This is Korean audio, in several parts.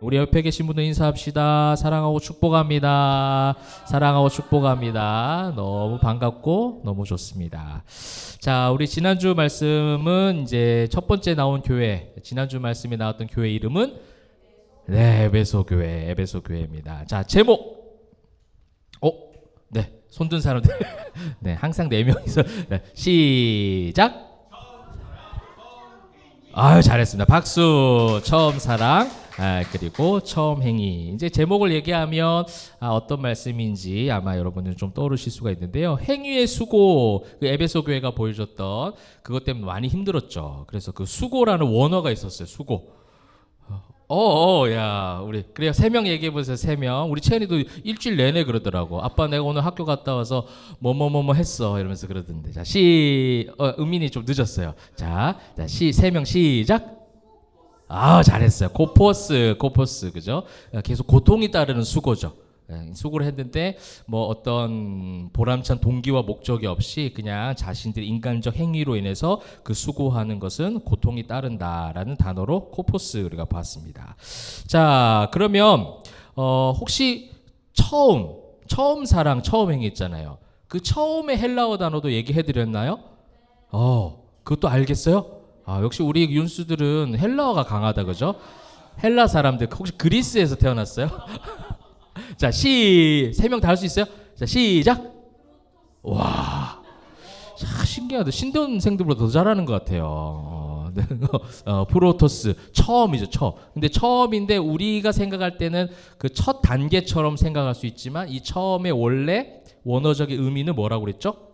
우리 옆에 계신 분들 인사합시다. 사랑하고 축복합니다. 사랑하고 축복합니다. 너무 반갑고 너무 좋습니다. 자, 우리 지난주 말씀은 이제 첫 번째 나온 교회, 지난주 말씀에 나왔던 교회 이름은 에베소 교회, 에베소 교회입니다. 자, 제목. 네, 손든 사람들. 네, 항상 4명이서. 네, 시작. 아유, 잘했습니다. 박수. 처음 사랑, 그리고 처음 행위. 이제 제목을 얘기하면 어떤 말씀인지 아마 여러분들 좀 떠오르실 수가 있는데요. 행위의 수고, 그 에베소 교회가 보여줬던 그것 때문에 많이 힘들었죠. 그래서 그 수고라는 원어가 있었어요. 수고. 야, 우리 그래요. 3명 얘기해 보세요. 3명. 우리 채연이도 일주일 내내 그러더라고. 아빠, 내가 오늘 학교 갔다 와서 뭐뭐뭐뭐 했어. 이러면서 그러던데. 자, 은민이 좀 늦었어요. 자, 3명 시작. 잘했어요. 코포스, 그죠? 계속 고통이 따르는 수고죠. 수고를 했는데 뭐 어떤 보람찬 동기와 목적이 없이 그냥 자신들의 인간적 행위로 인해서 그 수고하는 것은 고통이 따른다라는 단어로 코포스 우리가 봤습니다. 자, 그러면 혹시 처음 사랑, 처음 행위 있잖아요. 그 처음의 헬라어 단어도 얘기해 드렸나요? 그것도 알겠어요? 역시 우리 윤수들은 헬라어가 강하다, 그죠? 헬라 사람들 혹시 그리스에서 태어났어요? 자, 3명 다 할 수 있어요? 자, 시작. 와, 신기하다. 신대원생들보다 더 잘하는 것 같아요. 프로토스, 처음이죠, 처음. 근데 처음인데 우리가 생각할 때는 그 첫 단계처럼 생각할 수 있지만 이 처음의 원래 원어적인 의미는 뭐라고 그랬죠?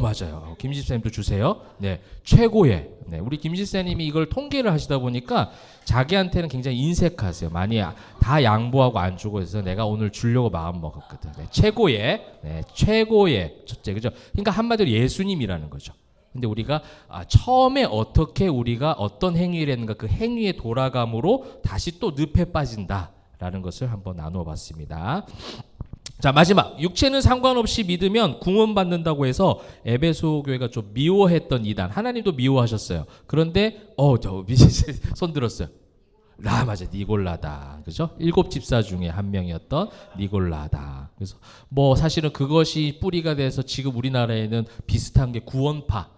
맞아요. 김지쌤도 주세요. 네, 최고의. 네, 우리 김지쌤님이 이걸 통계를 하시다 보니까 자기한테는 굉장히 인색하세요. 많이 다 양보하고 안 주고 해서 내가 오늘 주려고 마음 먹었거든. 네, 최고의 첫째, 그죠? 그러니까 한마디로 예수님이라는 거죠. 근데 우리가 처음에 어떻게 우리가 어떤 행위를 했는가, 그 행위의 돌아감으로 다시 또 늪에 빠진다라는 것을 한번 나누어 봤습니다. 자, 마지막. 육체는 상관없이 믿으면 구원받는다고 해서 에베소 교회가 좀 미워했던 이단, 하나님도 미워하셨어요. 그런데 손 들었어요. 맞아, 니골라다, 그죠? 7집사 중에 한 명이었던 니골라다. 그래서 뭐 사실은 그것이 뿌리가 돼서 지금 우리나라에는 비슷한 게 구원파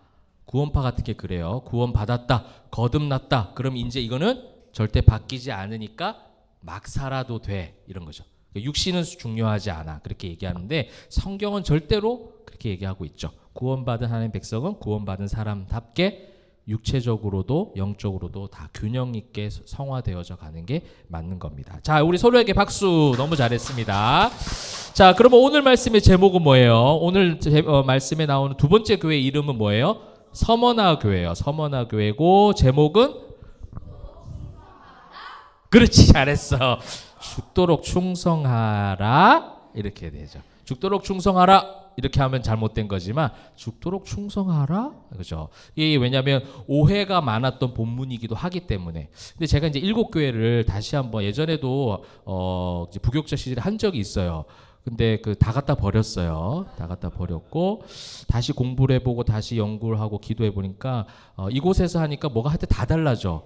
같은 게 그래요. 구원받았다, 거듭났다, 그럼 이제 이거는 절대 바뀌지 않으니까 막 살아도 돼, 이런 거죠. 육신은 중요하지 않아, 그렇게 얘기하는데 성경은 절대로 그렇게 얘기하고 있죠. 구원받은 하나님의 백성은 구원받은 사람답게 육체적으로도 영적으로도 다 균형 있게 성화되어져 가는 게 맞는 겁니다. 자, 우리 서로에게 박수. 너무 잘했습니다. 자, 그러면 오늘 말씀의 제목은 뭐예요? 오늘 말씀에 나오는 두 번째 교회 이름은 뭐예요? 서머나 교회예요. 서머나 교회고 제목은 그렇지, 잘했어. 죽도록 충성하라, 이렇게 되죠. 죽도록 충성하라 이렇게 하면 잘못된 거지만 죽도록 충성하라, 그죠? 이게 왜냐하면 오해가 많았던 본문이기도 하기 때문에. 근데 제가 이제 7교회를 다시 한번, 예전에도 이제 부교육자 시절에 한 적이 있어요. 근데 다 갖다 버렸어요. 다 갖다 버렸고 다시 공부를 해보고 다시 연구를 하고 기도해 보니까 이곳에서 하니까 뭐가 하여튼 다 달라져.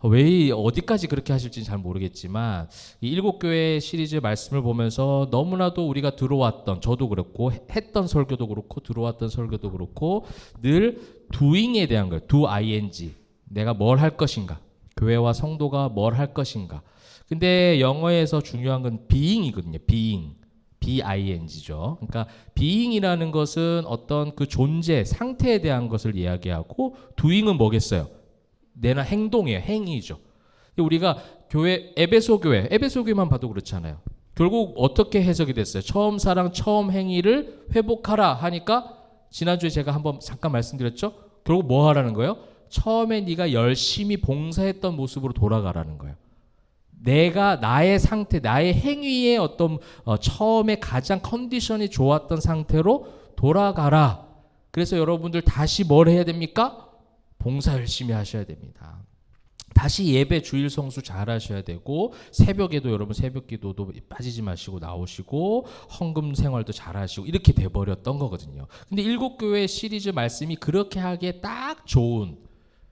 왜 어디까지 그렇게 하실지는 잘 모르겠지만 이 7교회 시리즈 말씀을 보면서 너무나도 우리가 들어왔던, 저도 그렇고 했던 설교도 그렇고 들어왔던 설교도 그렇고 늘 doing에 대한 거예요. do ing. 내가 뭘 할 것인가, 교회와 성도가 뭘 할 것인가. 근데 영어에서 중요한 건 being이거든요. being죠. 그러니까 being이라는 것은 어떤 그 존재, 상태에 대한 것을 이야기하고 doing은 뭐겠어요? 내나 행동이에요. 행위죠. 우리가 에베소 교회만 봐도 그렇잖아요. 결국 어떻게 해석이 됐어요? 처음 사랑, 처음 행위를 회복하라 하니까 지난주에 제가 한번 잠깐 말씀드렸죠? 결국 뭐 하라는 거예요? 처음에 네가 열심히 봉사했던 모습으로 돌아가라는 거예요. 나의 상태, 나의 행위의 어떤 처음에 가장 컨디션이 좋았던 상태로 돌아가라. 그래서 여러분들 다시 뭘 해야 됩니까? 봉사 열심히 하셔야 됩니다. 다시 예배 주일 성수 잘 하셔야 되고 새벽에도 여러분 새벽 기도도 빠지지 마시고 나오시고 헌금 생활도 잘 하시고 이렇게 돼버렸던 거거든요. 근데 7교회 시리즈 말씀이 그렇게 하기에 딱 좋은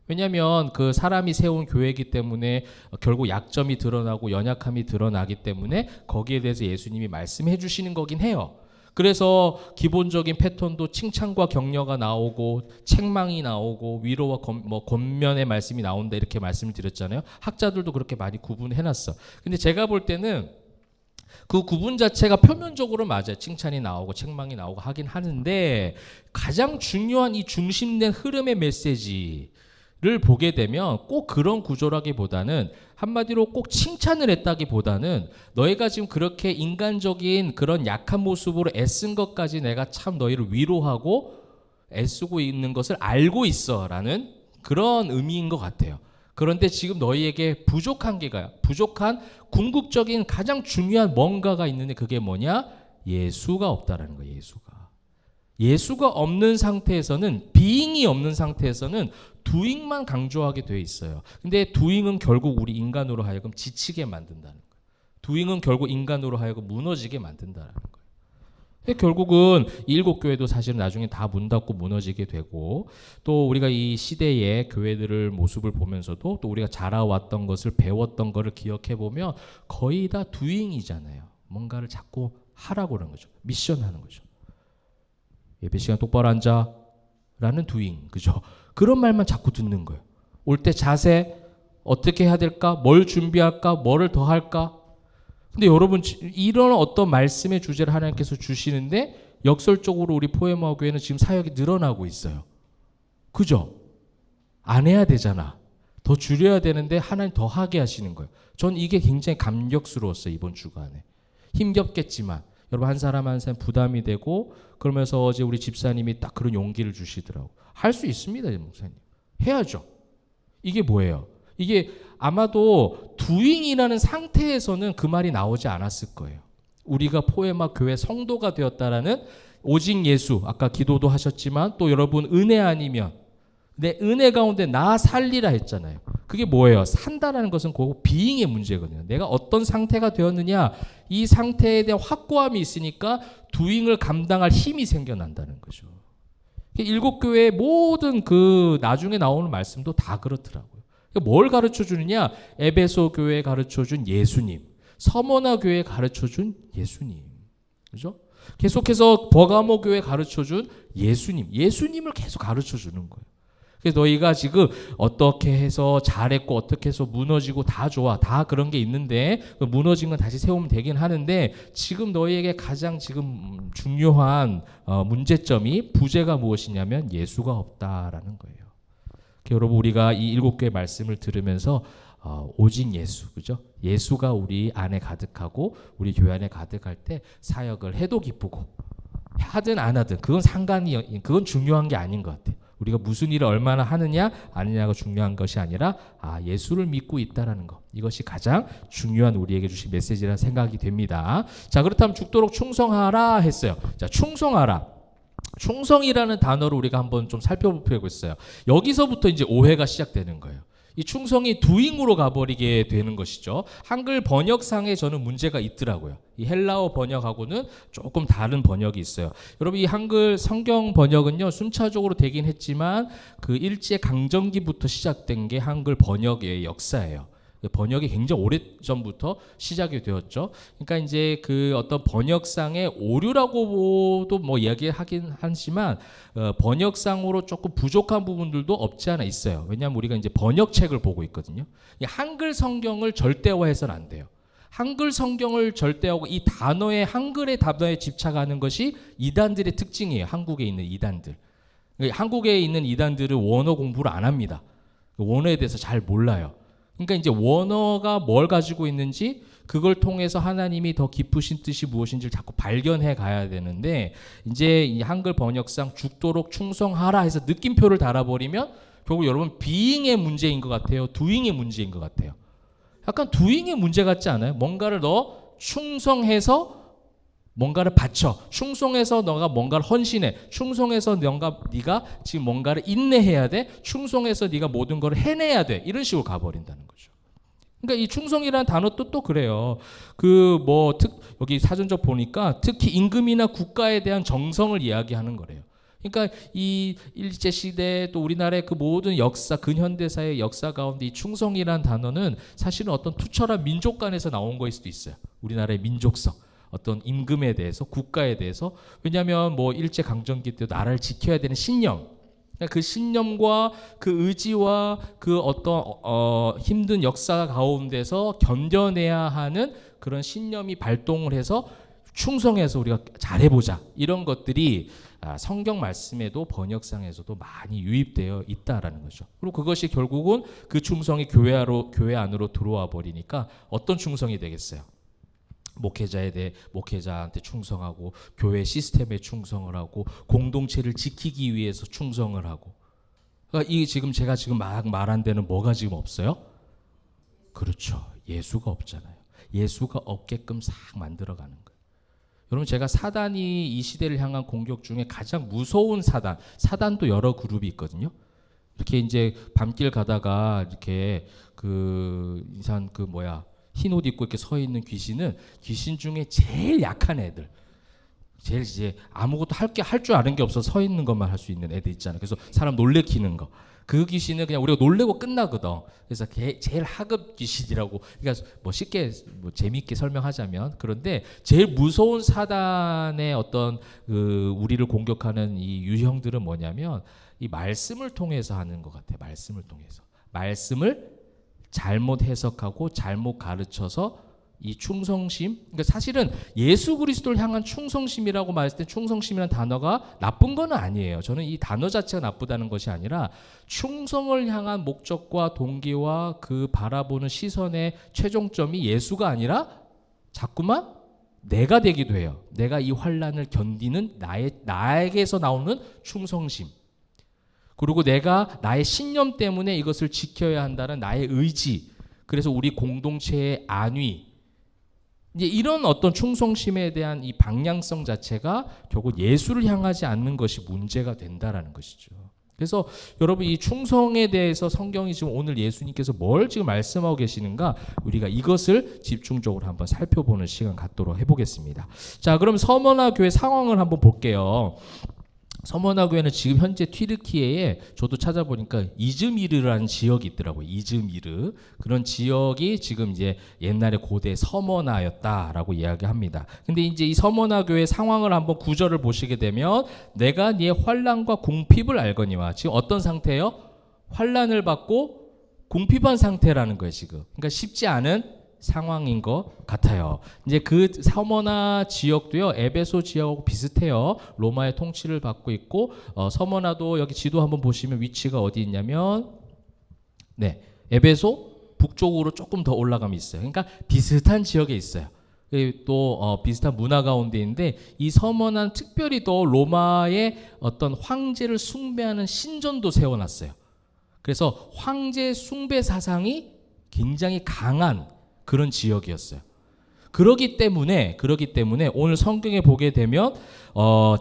왜냐하면 그 사람이 세운 교회이기 때문에 결국 약점이 드러나고 연약함이 드러나기 때문에 거기에 대해서 예수님이 말씀해 주시는 거긴 해요. 그래서 기본적인 패턴도 칭찬과 격려가 나오고 책망이 나오고 위로와 권면의 말씀이 나온다 이렇게 말씀을 드렸잖아요. 학자들도 그렇게 많이 구분해놨어. 근데 제가 볼 때는 그 구분 자체가 표면적으로 맞아요. 칭찬이 나오고 책망이 나오고 하긴 하는데 가장 중요한 이 중심된 흐름의 메시지를 보게 되면 꼭 그런 구조라기보다는 한마디로 꼭 칭찬을 했다기보다는 너희가 지금 그렇게 인간적인 그런 약한 모습으로 애쓴 것까지 내가 참 너희를 위로하고 애쓰고 있는 것을 알고 있어라는 그런 의미인 것 같아요. 그런데 지금 너희에게 부족한 궁극적인 가장 중요한 뭔가가 있는데 그게 뭐냐? 예수가 없다라는 거예요. 예수가 없는 상태에서는 being이 없는 상태에서는 doing만 강조하게 돼 있어요. 근데 doing은 결국 우리 인간으로 하여금 지치게 만든다는 거예요. doing은 결국 인간으로 하여금 무너지게 만든다는 거예요. 결국은 이 일곱 교회도 사실은 나중에 다 문 닫고 무너지게 되고 또 우리가 이 시대의 교회들을 모습을 보면서도 또 우리가 자라왔던 것을 배웠던 것을 기억해 보면 거의 다 doing이잖아요. 뭔가를 자꾸 하라고 그러는 거죠. 미션하는 거죠. 예배 시간 똑바로 앉아 라는 doing, 그죠? 그런 말만 자꾸 듣는 거예요. 올 때 자세 어떻게 해야 될까? 뭘 준비할까? 뭐를 더 할까? 근데 여러분 이런 어떤 말씀의 주제를 하나님께서 주시는데 역설적으로 우리 포에마 교회는 지금 사역이 늘어나고 있어요. 그죠? 안 해야 되잖아. 더 줄여야 되는데 하나님 더 하게 하시는 거예요. 전 이게 굉장히 감격스러웠어요. 이번 주간에. 힘겹겠지만 여러분 한 사람 한 사람 부담이 되고 그러면서 어제 우리 집사님이 딱 그런 용기를 주시더라고. 할 수 있습니다. 목사님. 해야죠. 이게 뭐예요? 이게 아마도 doing이라는 상태에서는 그 말이 나오지 않았을 거예요. 우리가 포에마 교회 성도가 되었다라는 오직 예수, 아까 기도도 하셨지만 또 여러분 은혜 아니면 내 은혜 가운데 나 살리라 했잖아요. 그게 뭐예요? 산다라는 것은 그 being의 문제거든요. 내가 어떤 상태가 되었느냐 이 상태에 대한 확고함이 있으니까 doing을 감당할 힘이 생겨난다는 거죠. 일곱 교회의 모든 그 나중에 나오는 말씀도 다 그렇더라고요. 뭘 가르쳐 주느냐? 에베소 교회에 가르쳐 준 예수님, 서머나 교회에 가르쳐 준 예수님. 그죠? 계속해서 버가모 교회에 가르쳐 준 예수님을 계속 가르쳐 주는 거예요. 그래서 너희가 지금 어떻게 해서 잘했고 어떻게 해서 무너지고 다 좋아. 다 그런 게 있는데 무너진 건 다시 세우면 되긴 하는데 지금 너희에게 가장 지금 중요한 문제점이 부재가 무엇이냐면 예수가 없다라는 거예요. 여러분 우리가 이 일곱 개의 말씀을 들으면서 오직 예수, 그죠? 예수가 우리 안에 가득하고 우리 교회 안에 가득할 때 사역을 해도 기쁘고 하든 안 하든 그건 중요한 게 아닌 것 같아요. 우리가 무슨 일을 얼마나 하느냐 아니냐가 중요한 것이 아니라 예수를 믿고 있다라는 것. 이것이 가장 중요한 우리에게 주신 메시지라는 생각이 됩니다. 자, 그렇다면 죽도록 충성하라 했어요. 자, 충성하라. 충성이라는 단어를 우리가 한번 좀 살펴보려고 했어요. 여기서부터 이제 오해가 시작되는 거예요. 이 충성이 doing으로 가버리게 되는 것이죠. 한글 번역상에 저는 문제가 있더라고요. 이 헬라어 번역하고는 조금 다른 번역이 있어요. 여러분 이 한글 성경 번역은요 순차적으로 되긴 했지만 그 일제강점기부터 시작된 게 한글 번역의 역사예요. 번역이 굉장히 오래전부터 시작이 되었죠. 그러니까 이제 그 어떤 번역상의 오류라고도 뭐 이야기하긴 하지만 번역상으로 조금 부족한 부분들도 없지 않아 있어요. 왜냐하면 우리가 이제 번역책을 보고 있거든요. 이 한글 성경을 절대화해서는 안 돼요. 한글 성경을 절대화하고 이 단어의 한글의 단어에 집착하는 것이 이단들의 특징이에요. 한국에 있는 이단들. 한국에 있는 이단들은 원어 공부를 안 합니다. 원어에 대해서 잘 몰라요. 그러니까 이제 원어가 뭘 가지고 있는지 그걸 통해서 하나님이 더 깊으신 뜻이 무엇인지를 자꾸 발견해 가야 되는데 이제 이 한글 번역상 죽도록 충성하라 해서 느낌표를 달아버리면 결국 여러분 being의 문제인 것 같아요. doing의 문제인 것 같아요. 약간 doing의 문제 같지 않아요? 뭔가를 너 충성해서 뭔가를 바쳐. 충성해서 너가 뭔가를 헌신해. 충성해서 네가 지금 뭔가를 인내해야 돼. 충성해서 네가 모든 걸 해내야 돼. 이런 식으로 가버린다는 거죠. 그러니까 이 충성이라는 단어 뜻도 그래요. 여기 사전적 보니까 특히 임금이나 국가에 대한 정성을 이야기하는 거래요. 그러니까 이 일제 시대 또 우리나라의 그 모든 역사, 근현대사의 역사 가운데 이 충성이라는 단어는 사실은 어떤 투철한 민족관에서 나온 거일 수도 있어요. 우리나라의 민족성, 어떤 임금에 대해서, 국가에 대해서. 왜냐하면 뭐 일제 강점기 때도 나라를 지켜야 되는 신념, 그 신념과 그 의지와 그 어떤 힘든 역사 가운데서 견뎌내야 하는 그런 신념이 발동을 해서 충성해서 우리가 잘해보자, 이런 것들이 성경 말씀에도 번역상에서도 많이 유입되어 있다라는 거죠. 그리고 그것이 결국은 그 충성이 교회 안으로 들어와 버리니까 어떤 충성이 되겠어요? 목회자한테 충성하고, 교회 시스템에 충성을 하고, 공동체를 지키기 위해서 충성을 하고. 그러니까 이 제가 막 말한 데는 뭐가 지금 없어요? 그렇죠. 예수가 없잖아요. 예수가 없게끔 싹 만들어가는 거예요. 여러분, 제가 사단이 이 시대를 향한 공격 중에 가장 무서운 사단도 여러 그룹이 있거든요. 이렇게 이제 밤길 가다가 이렇게 흰 옷 입고 이렇게 서 있는 귀신은 귀신 중에 제일 약한 애들, 제일 이제 아무것도 할 줄 아는 게 없어서 서 있는 것만 할 수 있는 애들 있잖아요. 그래서 사람 놀래키는 거. 그 귀신은 그냥 우리가 놀래고 끝나거든. 그래서 제일 하급 귀신이라고. 그러니까 쉽게 재미있게 설명하자면, 그런데 제일 무서운 사단의 어떤 우리를 공격하는 이 유형들은 뭐냐면 이 말씀을 통해서 하는 것 같아요. 말씀을 잘못 해석하고 잘못 가르쳐서 이 충성심, 그러니까 사실은 예수 그리스도를 향한 충성심이라고 말했을 때 충성심이라는 단어가 나쁜 건 아니에요. 저는 이 단어 자체가 나쁘다는 것이 아니라 충성을 향한 목적과 동기와 그 바라보는 시선의 최종점이 예수가 아니라 자꾸만 내가 되기도 해요. 내가 이 환난을 견디는 나에게서 나오는 충성심, 그리고 내가 나의 신념 때문에 이것을 지켜야 한다는 나의 의지, 그래서 우리 공동체의 안위, 이제 이런 어떤 충성심에 대한 이 방향성 자체가 결국 예수를 향하지 않는 것이 문제가 된다라는 것이죠. 그래서 여러분, 이 충성에 대해서 성경이 지금 오늘 예수님께서 뭘 지금 말씀하고 계시는가, 우리가 이것을 집중적으로 한번 살펴보는 시간 갖도록 해보겠습니다. 자, 그럼 서머나 교회 상황을 한번 볼게요. 서머나 교회는 지금 현재 튀르키예에, 저도 찾아보니까 이즈미르라는 지역이 있더라고요. 이즈미르. 그런 지역이 지금 이제 옛날에 고대 서머나였다라고 이야기합니다. 근데 이제 이 서머나 교회 상황을 한번 구절을 보시게 되면, 내가 네의 환난과 궁핍을 알거니와. 지금 어떤 상태예요? 환난을 받고 궁핍한 상태라는 거예요, 지금. 그러니까 쉽지 않은 상황인 것 같아요. 이제 그 서머나 지역도요, 에베소 지역하고 비슷해요. 로마의 통치를 받고 있고, 서머나도 여기 지도 한번 보시면 위치가 어디 있냐면, 네, 에베소 북쪽으로 조금 더 올라가면 있어요. 그러니까 비슷한 지역에 있어요. 또 비슷한 문화 가운데 있는데, 이 서머나는 특별히 또 로마의 어떤 황제를 숭배하는 신전도 세워놨어요. 그래서 황제 숭배 사상이 굉장히 강한 그런 지역이었어요. 그러기 때문에 오늘 성경에 보게 되면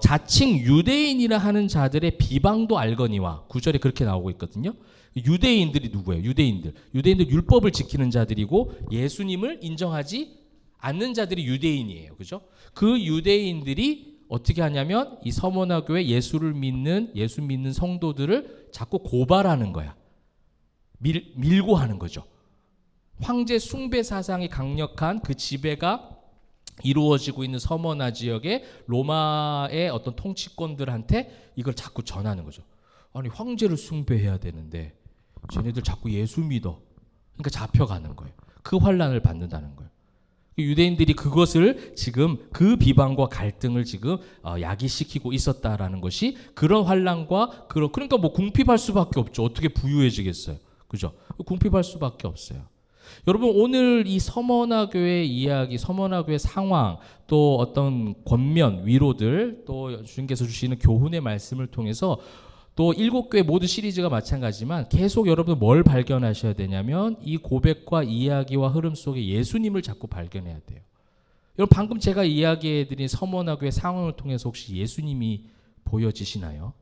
자칭 유대인이라 하는 자들의 비방도 알거니와, 9절에 그렇게 나오고 있거든요. 유대인들이 누구예요? 유대인들 율법을 지키는 자들이고, 예수님을 인정하지 않는 자들이 유대인이에요. 그죠? 그 유대인들이 어떻게 하냐면 이 서머나 교회 예수 믿는 성도들을 자꾸 고발하는 거야. 밀고 하는 거죠. 황제 숭배 사상이 강력한 그 지배가 이루어지고 있는 서머나 지역의 로마의 어떤 통치권들한테 이걸 자꾸 전하는 거죠. 아니, 황제를 숭배해야 되는데 쟤네들 자꾸 예수 믿어. 그러니까 잡혀가는 거예요. 그 환난을 받는다는 거예요. 유대인들이 그것을 지금 그 비방과 갈등을 지금 야기시키고 있었다라는 것이 그런 환난과 그러니까 뭐 궁핍할 수밖에 없죠. 어떻게 부유해지겠어요? 그죠? 궁핍할 수밖에 없어요. 여러분, 오늘 이 서머나 교회 이야기, 서머나 교회 상황, 또 어떤 권면, 위로들, 또 주님께서 주시는 교훈의 말씀을 통해서 또 7교회 모두 시리즈가 마찬가지지만 계속 여러분 뭘 발견하셔야 되냐면 이 고백과 이야기와 흐름 속에 예수님을 자꾸 발견해야 돼요. 여러분, 방금 제가 이야기해드린 서머나 교회 상황을 통해서 혹시 예수님이 보여지시나요?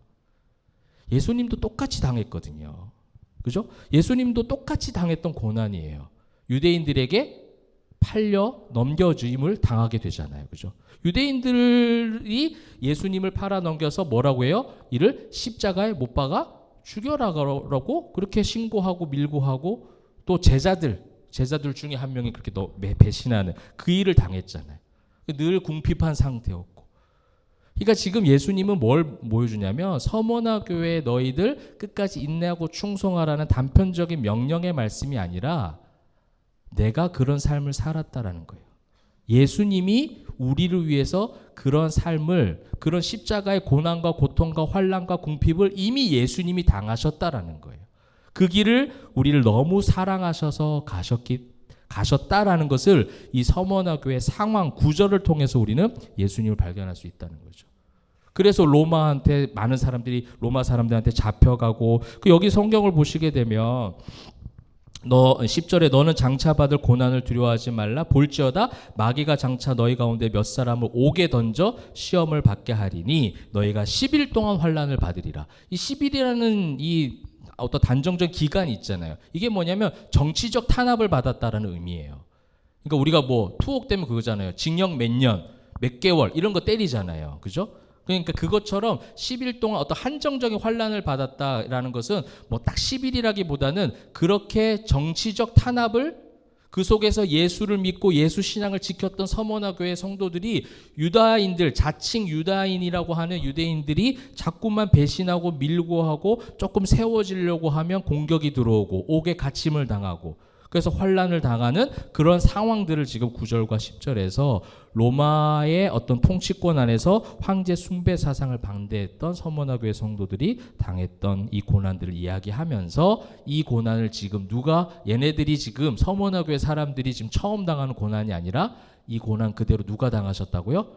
예수님도 똑같이 당했거든요. 그죠? 예수님도 똑같이 당했던 고난이에요. 유대인들에게 팔려 넘겨짐을 당하게 되잖아요. 그죠? 유대인들이 예수님을 팔아 넘겨서 뭐라고 해요? 이를 십자가에 못 박아 죽여라라고 그렇게 신고하고 밀고 하고 또 제자들 중에 한 명이 그렇게 배신하는 그 일을 당했잖아요. 늘 궁핍한 상태였고. 그러니까 지금 예수님은 뭘 보여주냐면 서머나 교회 너희들 끝까지 인내하고 충성하라는 단편적인 명령의 말씀이 아니라 내가 그런 삶을 살았다라는 거예요. 예수님이 우리를 위해서 그런 삶을, 그런 십자가의 고난과 고통과 환난과 궁핍을 이미 예수님이 당하셨다라는 거예요. 그 길을 우리를 너무 사랑하셔서 가셨다라는 것을 이 서머나 교회 상황 구절을 통해서 우리는 예수님을 발견할 수 있다는 거죠. 그래서 많은 사람들이 로마 사람들한테 잡혀가고, 여기 성경을 보시게 되면 10절에 너는 장차 받을 고난을 두려워하지 말라. 볼지어다 마귀가 장차 너희 가운데 몇 사람을 옥에 던져 시험을 받게 하리니 너희가 10일 동안 환난을 받으리라. 이 10일이라는 이 어떤 단정적 기간이 있잖아요. 이게 뭐냐면 정치적 탄압을 받았다라는 의미예요. 그러니까 우리가 뭐 투옥되면 그거잖아요. 징역 몇 년, 몇 개월 이런 거 때리잖아요. 그죠? 그러니까 그것처럼 10일 동안 어떤 한정적인 환난을 받았다라는 것은 뭐 딱 10일이라기보다는 그렇게 정치적 탄압을 그 속에서 예수를 믿고 예수 신앙을 지켰던 서머나 교회 성도들이 유다인들, 자칭 유다인이라고 하는 유대인들이 자꾸만 배신하고 밀고 하고 조금 세워지려고 하면 공격이 들어오고 옥에 갇힘을 당하고 그래서 환난을 당하는 그런 상황들을 지금 9절과 10절에서 로마의 어떤 통치권 안에서 황제 숭배 사상을 반대했던 서머나 교회 성도들이 당했던 이 고난들을 이야기하면서 이 고난을 지금 얘네들이 지금 서머나 교회 사람들이 지금 처음 당하는 고난이 아니라 이 고난 그대로 누가 당하셨다고요?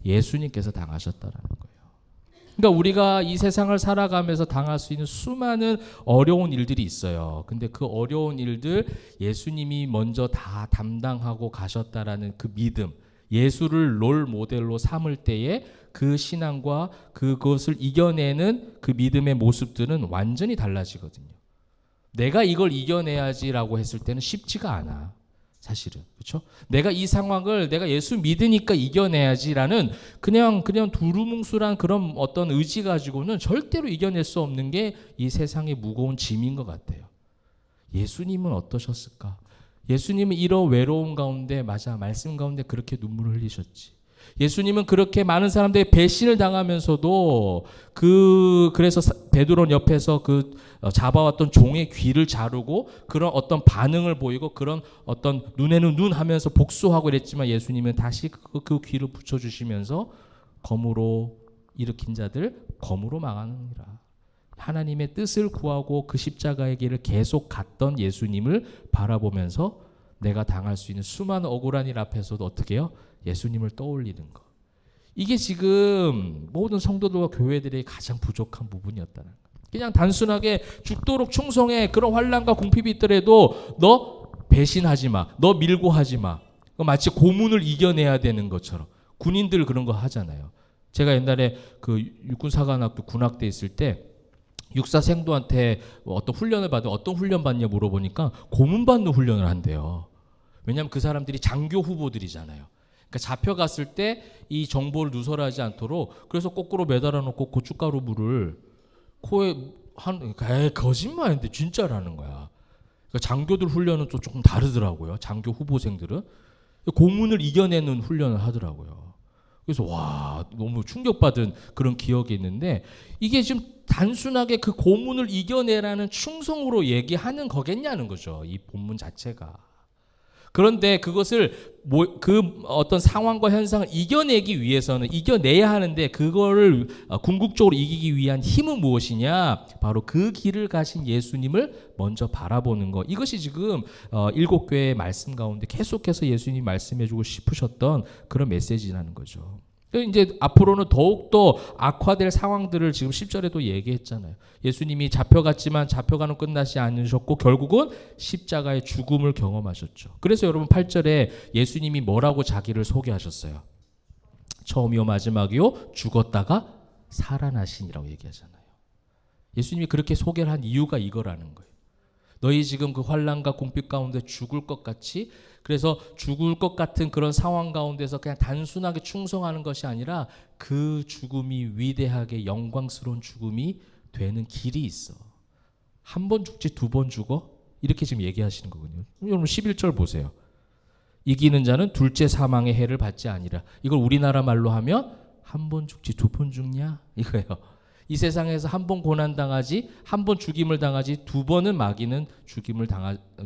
예수님께서 당하셨다라는 거예요. 그러니까 우리가 이 세상을 살아가면서 당할 수 있는 수많은 어려운 일들이 있어요. 근데 그 어려운 일들 예수님이 먼저 다 담당하고 가셨다라는 그 믿음, 예수를 롤 모델로 삼을 때에 그 신앙과 그것을 이겨내는 그 믿음의 모습들은 완전히 달라지거든요. 내가 이걸 이겨내야지라고 했을 때는 쉽지가 않아. 사실은. 그렇죠? 내가 이 상황을 내가 예수 믿으니까 이겨내야지라는 그냥 두루뭉술한 그런 어떤 의지 가지고는 절대로 이겨낼 수 없는 게 이 세상의 무거운 짐인 것 같아요. 예수님은 어떠셨을까? 예수님은 이런 외로움 가운데 맞아 말씀 가운데 그렇게 눈물을 흘리셨지. 예수님은 그렇게 많은 사람들의 배신을 당하면서도 그래서 베드로 옆에서 잡아왔던 종의 귀를 자르고 그런 어떤 반응을 보이고 그런 어떤 눈에는 눈 하면서 복수하고 그랬지만 예수님은 다시 그 귀를 붙여주시면서 검으로 일으킨 자들 검으로 망하느니라. 하나님의 뜻을 구하고 그 십자가의 길을 계속 갔던 예수님을 바라보면서 내가 당할 수 있는 수많은 억울한 일 앞에서도 어떻게 해요? 예수님을 떠올리는 거. 이게 지금 모든 성도들과 교회들의 가장 부족한 부분이었다는 거예요. 그냥 단순하게 죽도록 충성해 그런 환난과 궁핍이 있더라도 너 배신하지 마. 너 밀고 하지 마. 마치 고문을 이겨내야 되는 것처럼. 군인들 그런 거 하잖아요. 제가 옛날에 그 육군사관학교 군악대 있을 때 육사생도한테 어떤 훈련을 받으면 어떤 훈련 받냐 물어보니까 고문받는 훈련을 한대요. 왜냐하면 그 사람들이 장교 후보들이잖아요. 그러니까 잡혀갔을 때 이 정보를 누설하지 않도록 그래서 거꾸로 매달아 놓고 고춧가루 물을 코에 거짓말인데 진짜라는 거야. 그러니까 장교들 훈련은 또 조금 다르더라고요. 장교 후보생들은 고문을 이겨내는 훈련을 하더라고요. 그래서 와 너무 충격받은 그런 기억이 있는데 이게 지금 단순하게 그 고문을 이겨내라는 충성으로 얘기하는 거겠냐는 거죠. 이 본문 자체가. 그런데 그것을 그 어떤 상황과 현상을 이겨내기 위해서는 이겨내야 하는데 그거를 궁극적으로 이기기 위한 힘은 무엇이냐? 바로 그 길을 가신 예수님을 먼저 바라보는 것. 이것이 지금 7교회의 말씀 가운데 계속해서 예수님이 말씀해주고 싶으셨던 그런 메시지라는 거죠. 이제 앞으로는 더욱더 악화될 상황들을 지금 10절에도 얘기했잖아요. 예수님이 잡혀갔지만 잡혀가는 끝나지 않으셨고 결국은 십자가의 죽음을 경험하셨죠. 그래서 여러분 8절에 예수님이 뭐라고 자기를 소개하셨어요? 처음이요 마지막이요 죽었다가 살아나신이라고 얘기하잖아요. 예수님이 그렇게 소개를 한 이유가 이거라는 거예요. 너희 지금 그 환난과 궁핍 가운데 죽을 것 같이, 그래서 죽을 것 같은 그런 상황 가운데서 그냥 단순하게 충성하는 것이 아니라 그 죽음이 위대하게 영광스러운 죽음이 되는 길이 있어. 한 번 죽지 두 번 죽어? 이렇게 지금 얘기하시는 거거든요. 여러분 11절 보세요. 이기는 자는 둘째 사망의 해를 받지 아니라. 이걸 우리나라 말로 하면 한 번 죽지 두 번 죽냐? 이거예요. 이 세상에서 한 번 고난당하지, 한 번 죽임을 당하지, 두 번은 마귀는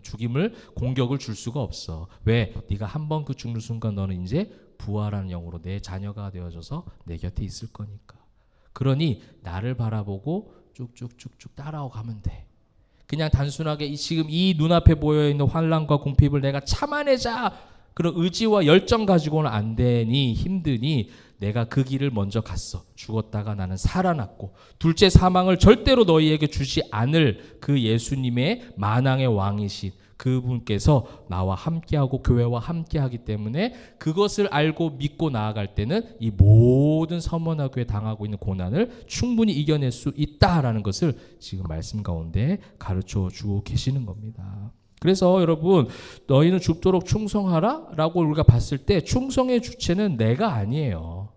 죽임을 공격을 줄 수가 없어. 왜? 네가 한 번 그 죽는 순간 너는 이제 부활하는 영으로 내 자녀가 되어져서 내 곁에 있을 거니까. 그러니 나를 바라보고 쭉쭉쭉쭉 따라가면 돼. 그냥 단순하게 지금 이 눈앞에 보여있는 환난과 궁핍을 내가 참아내자, 그런 의지와 열정 가지고는 안 되니, 힘드니 내가 그 길을 먼저 갔어. 죽었다가 나는 살아났고 둘째 사망을 절대로 너희에게 주지 않을 그 예수님의 만왕의 왕이신 그분께서 나와 함께하고 교회와 함께하기 때문에 그것을 알고 믿고 나아갈 때는 이 모든 서머나 교회 당하고 있는 고난을 충분히 이겨낼 수 있다라는 것을 지금 말씀 가운데 가르쳐 주고 계시는 겁니다. 그래서 여러분, 너희는 죽도록 충성하라 라고 우리가 봤을 때 충성의 주체는 내가 아니에요.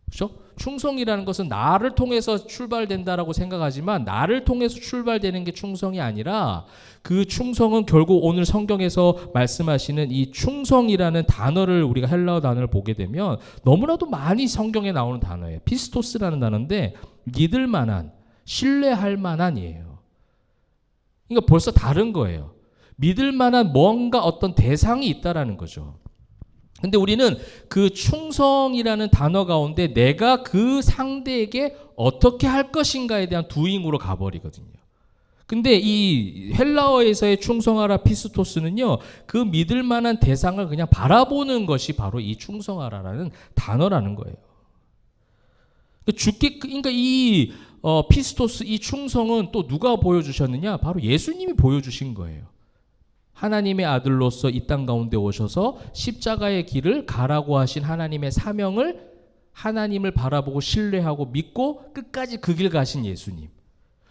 그렇죠? 충성이라는 것은 나를 통해서 출발된다라고 생각하지만 나를 통해서 출발되는 게 충성이 아니라 그 충성은 결국 오늘 성경에서 말씀하시는 이 충성이라는 단어를 우리가 헬라어 단어를 보게 되면 너무나도 많이 성경에 나오는 단어예요. 피스토스라는 단어인데 믿을 만한, 신뢰할 만한이에요. 그러니까 벌써 다른 거예요. 믿을 만한 뭔가 어떤 대상이 있다라는 거죠. 근데 우리는 그 충성이라는 단어 가운데 내가 그 상대에게 어떻게 할 것인가에 대한 두잉으로 가버리거든요. 근데 이 헬라어에서의 충성하라 피스토스는요, 그 믿을 만한 대상을 그냥 바라보는 것이 바로 이 충성하라라는 단어라는 거예요. 그러니까 이 피스토스, 이 충성은 또 누가 보여주셨느냐? 바로 예수님이 보여주신 거예요. 하나님의 아들로서 이 땅 가운데 오셔서 십자가의 길을 가라고 하신 하나님의 사명을 하나님을 바라보고 신뢰하고 믿고 끝까지 그 길 가신 예수님.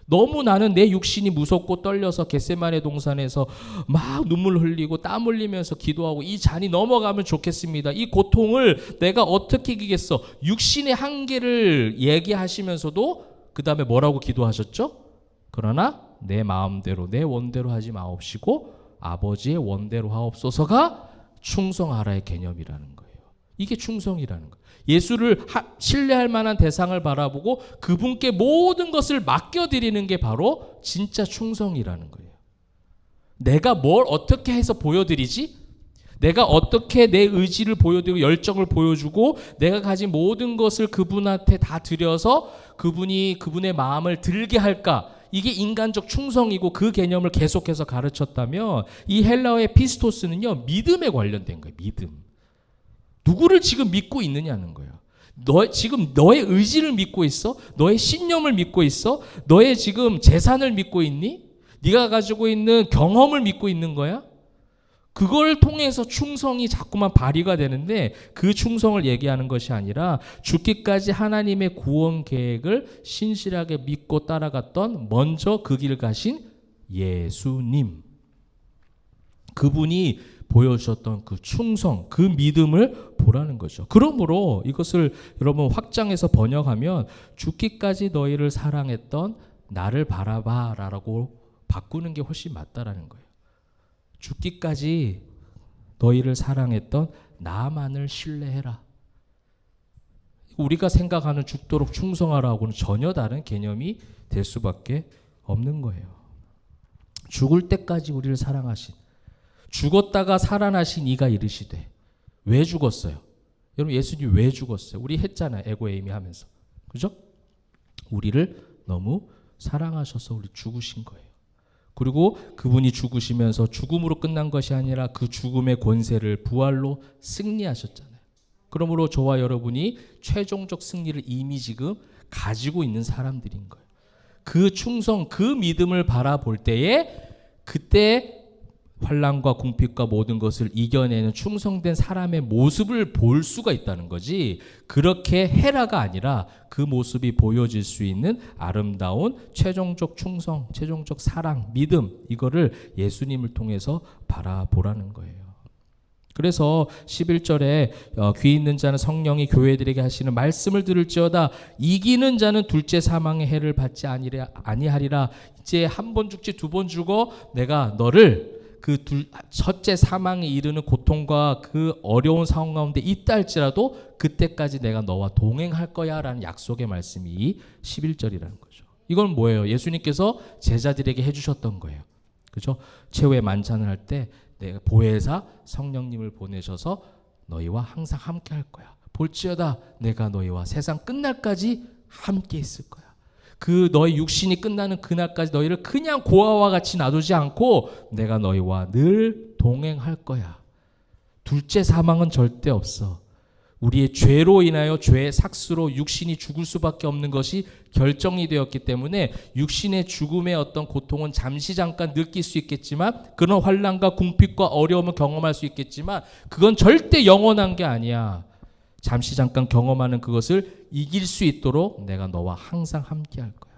너무 나는 내 육신이 무섭고 떨려서 겟세마네 동산에서 막 눈물 흘리고 땀 흘리면서 기도하고 이 잔이 넘어가면 좋겠습니다. 이 고통을 내가 어떻게 이기겠어? 육신의 한계를 얘기하시면서도 그 다음에 뭐라고 기도하셨죠? 그러나 내 마음대로 내 원대로 하지 마옵시고 아버지의 원대로 하옵소서가 충성하라의 개념이라는 거예요. 이게 충성이라는 거예요. 예수를 신뢰할 만한 대상을 바라보고 그분께 모든 것을 맡겨드리는 게 바로 진짜 충성이라는 거예요. 내가 뭘 어떻게 해서 보여드리지? 내가 어떻게 내 의지를 보여드리고 열정을 보여주고 내가 가진 모든 것을 그분한테 다 드려서 그분이 그분의 마음을 들게 할까? 이게 인간적 충성이고 그 개념을 계속해서 가르쳤다면 이 헬라어의 피스토스는요, 믿음에 관련된 거예요. 믿음. 누구를 지금 믿고 있느냐는 거예요. 지금 너의 의지를 믿고 있어? 너의 신념을 믿고 있어? 너의 지금 재산을 믿고 있니? 네가 가지고 있는 경험을 믿고 있는 거야? 그걸 통해서 충성이 자꾸만 발휘가 되는데 그 충성을 얘기하는 것이 아니라 죽기까지 하나님의 구원 계획을 신실하게 믿고 따라갔던 먼저 그 길 가신 예수님. 그분이 보여주셨던 그 충성, 그 믿음을 보라는 거죠. 그러므로 이것을 여러분 확장해서 번역하면 죽기까지 너희를 사랑했던 나를 바라봐라고 바꾸는 게 훨씬 맞다라는 거예요. 죽기까지 너희를 사랑했던 나만을 신뢰해라. 우리가 생각하는 죽도록 충성하라고는 전혀 다른 개념이 될 수밖에 없는 거예요. 죽을 때까지 우리를 사랑하신, 죽었다가 살아나신 이가 이르시되. 왜 죽었어요? 여러분, 예수님 왜 죽었어요? 우리 했잖아요. 에고에이미 하면서. 그죠? 우리를 너무 사랑하셔서 우리 죽으신 거예요. 그리고 그분이 죽으시면서 죽음으로 끝난 것이 아니라 그 죽음의 권세를 부활로 승리하셨잖아요. 그러므로 저와 여러분이 최종적 승리를 이미 지금 가지고 있는 사람들인 거예요. 그 충성, 그 믿음을 바라볼 때에 그때 환난과 궁핍과 모든 것을 이겨내는 충성된 사람의 모습을 볼 수가 있다는 거지, 그렇게 해라가 아니라 그 모습이 보여질 수 있는 아름다운 최종적 충성, 최종적 사랑, 믿음, 이거를 예수님을 통해서 바라보라는 거예요. 그래서 11절에 귀 있는 자는 성령이 교회들에게 하시는 말씀을 들을지어다. 이기는 자는 둘째 사망의 해를 받지 아니하리라. 이제 한 번 죽지 두 번 죽어 내가 너를 그 첫째 사망에 이르는 고통과 그 어려운 상황 가운데 있다 할지라도 그때까지 내가 너와 동행할 거야 라는 약속의 말씀이 11절이라는 거죠. 이건 뭐예요? 예수님께서 제자들에게 해주셨던 거예요. 그죠? 최후의 만찬을 할 때 내가 보혜사 성령님을 보내셔서 너희와 항상 함께 할 거야. 볼지어다 내가 너희와 세상 끝날까지 함께 있을 거야. 그 너희 육신이 끝나는 그날까지 너희를 그냥 고아와 같이 놔두지 않고 내가 너희와 늘 동행할 거야. 둘째 사망은 절대 없어. 우리의 죄로 인하여 죄의 삭스로 육신이 죽을 수밖에 없는 것이 결정이 되었기 때문에 육신의 죽음의 어떤 고통은 잠시 잠깐 느낄 수 있겠지만, 그런 환난과 궁핍과 어려움을 경험할 수 있겠지만 그건 절대 영원한 게 아니야. 잠시 잠깐 경험하는 그것을 이길 수 있도록 내가 너와 항상 함께 할 거야.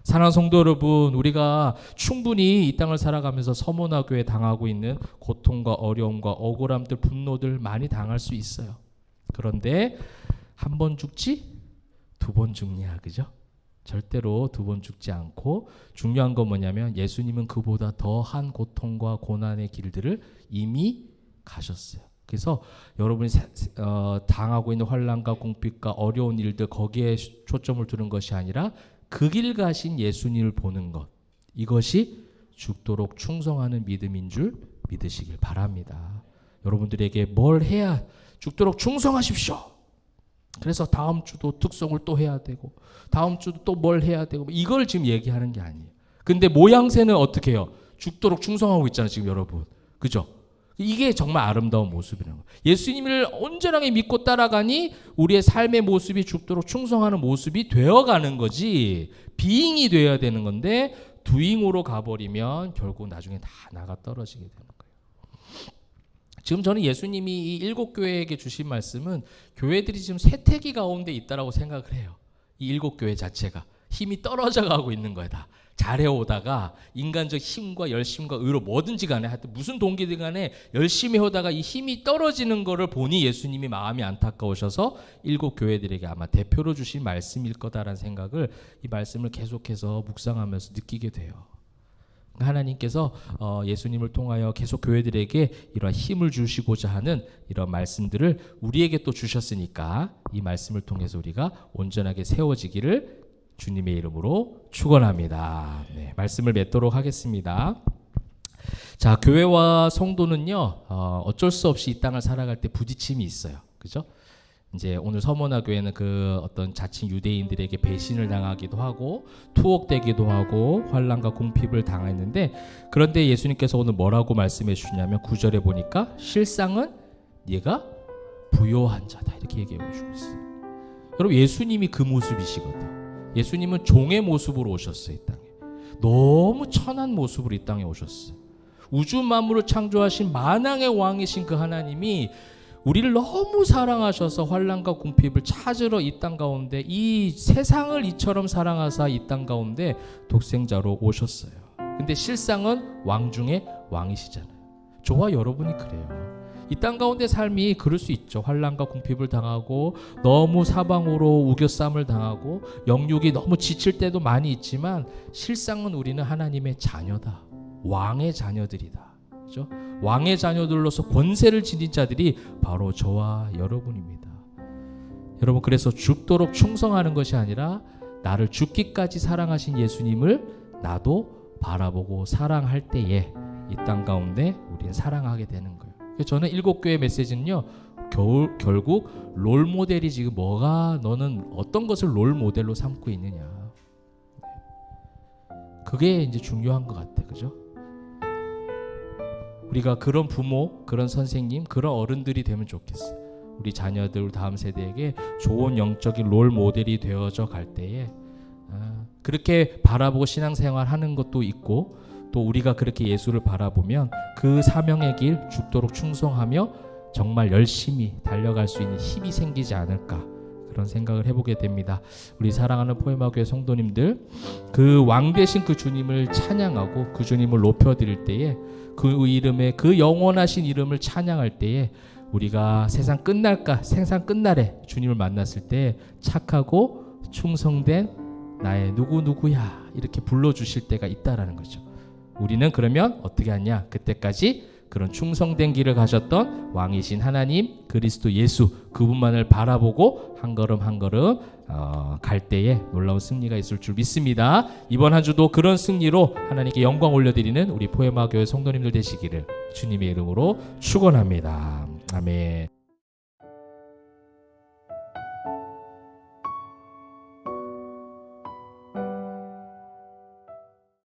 사랑하는 성도 여러분, 우리가 충분히 이 땅을 살아가면서 서문화교에 당하고 있는 고통과 어려움과 억울함들, 분노들 많이 당할 수 있어요. 그런데 한 번 죽지 두 번 죽냐, 그죠? 절대로 두 번 죽지 않고, 중요한 건 뭐냐면 예수님은 그보다 더한 고통과 고난의 길들을 이미 가셨어요. 그래서 여러분이 당하고 있는 환난과 궁핍과 어려운 일들, 거기에 초점을 두는 것이 아니라 그 길 가신 예수님을 보는 것, 이것이 죽도록 충성하는 믿음인 줄 믿으시길 바랍니다. 여러분들에게 뭘 해야 죽도록 충성하십시오. 그래서 다음 주도 특송을 또 해야 되고 다음 주도 또 뭘 해야 되고, 이걸 지금 얘기하는 게 아니에요. 근데 모양새는 어떻게 해요? 죽도록 충성하고 있잖아요 지금 여러분, 그죠? 이게 정말 아름다운 모습이라는 거예요. 예수님을 온전하게 믿고 따라가니 우리의 삶의 모습이 죽도록 충성하는 모습이 되어가는 거지, 비잉이 되어야 되는 건데 두잉으로 가버리면 결국 나중에 다 나가 떨어지게 되는 거예요. 지금 저는 예수님이 이 7교회에게 주신 말씀은 교회들이 지금 쇠퇴기 가운데 있다라고 생각을 해요. 이 7교회 자체가 힘이 떨어져 가고 있는 거야. 다 잘해오다가 인간적 힘과 열심과 의로 뭐든지 간에 하여튼 무슨 동기든 간에 열심히 하다가 이 힘이 떨어지는 거를 보니 예수님이 마음이 안타까우셔서 7교회들에게 아마 대표로 주신 말씀일 거다라는 생각을, 이 말씀을 계속해서 묵상하면서 느끼게 돼요. 하나님께서 예수님을 통하여 계속 교회들에게 이런 힘을 주시고자 하는 이런 말씀들을 우리에게 또 주셨으니까 이 말씀을 통해서 우리가 온전하게 세워지기를 주님의 이름으로 축원합니다. 네, 말씀을 맺도록 하겠습니다. 자, 교회와 성도는요, 어쩔 수 없이 이 땅을 살아갈 때 부딪힘이 있어요. 그죠? 이제 오늘 서문화 교회는 그 어떤 자칭 유대인들에게 배신을 당하기도 하고 투옥되기도 하고 환난과 궁핍을 당했는데, 그런데 예수님께서 오늘 뭐라고 말씀해 주시냐면 9절에 보니까 실상은 네가 부요한 자다, 이렇게 얘기해 주고 있어요. 여러분, 예수님이 그 모습이시거든. 예수님은 종의 모습으로 오셨어요. 이 땅에 너무 천한 모습으로 이 땅에 오셨어요. 우주 만물을 창조하신 만왕의 왕이신 그 하나님이 우리를 너무 사랑하셔서 환난과 궁핍을 찾으러 이 땅 가운데, 이 세상을 이처럼 사랑하사 이 땅 가운데 독생자로 오셨어요. 근데 실상은 왕 중에 왕이시잖아요. 저와 여러분이 그래요. 이 땅 가운데 삶이 그럴 수 있죠. 환난과 궁핍을 당하고 너무 사방으로 우겨쌈을 당하고 영육이 너무 지칠 때도 많이 있지만 실상은 우리는 하나님의 자녀다. 왕의 자녀들이다. 그렇죠? 왕의 자녀들로서 권세를 지닌 자들이 바로 저와 여러분입니다. 여러분, 그래서 죽도록 충성하는 것이 아니라 나를 죽기까지 사랑하신 예수님을 나도 바라보고 사랑할 때에 이 땅 가운데 우리는 사랑하게 되는 거예요. 저는 7교회 메시지는요, 결국 롤모델이 지금 너는 어떤 것을 롤모델로 삼고 있느냐, 그게 이제 중요한 것 같아. 그죠? 우리가 그런 부모, 그런 선생님, 그런 어른들이 되면 좋겠어요. 우리 자녀들, 다음 세대에게 좋은 영적인 롤 모델이 되어져 갈 때에 그렇게 바라보고 신앙생활 하는 것도 있고, 또 우리가 그렇게 예수를 바라보면 그 사명의 길 죽도록 충성하며 정말 열심히 달려갈 수 있는 힘이 생기지 않을까, 그런 생각을 해보게 됩니다. 우리 사랑하는 포에마교회 성도님들, 그 왕 되신 그 주님을 찬양하고 그 주님을 높여드릴 때에, 그 이름에, 그 영원하신 이름을 찬양할 때에 우리가 세상 끝날에 주님을 만났을 때 착하고 충성된 나의 누구누구야 이렇게 불러주실 때가 있다라는 거죠. 우리는 그러면 어떻게 하냐? 그때까지 그런 충성된 길을 가셨던 왕이신 하나님 그리스도 예수, 그분만을 바라보고 한 걸음 한 걸음 갈 때에 놀라운 승리가 있을 줄 믿습니다. 이번 한 주도 그런 승리로 하나님께 영광 올려드리는 우리 포에마 교회 성도님들 되시기를 주님의 이름으로 축원합니다. 아멘.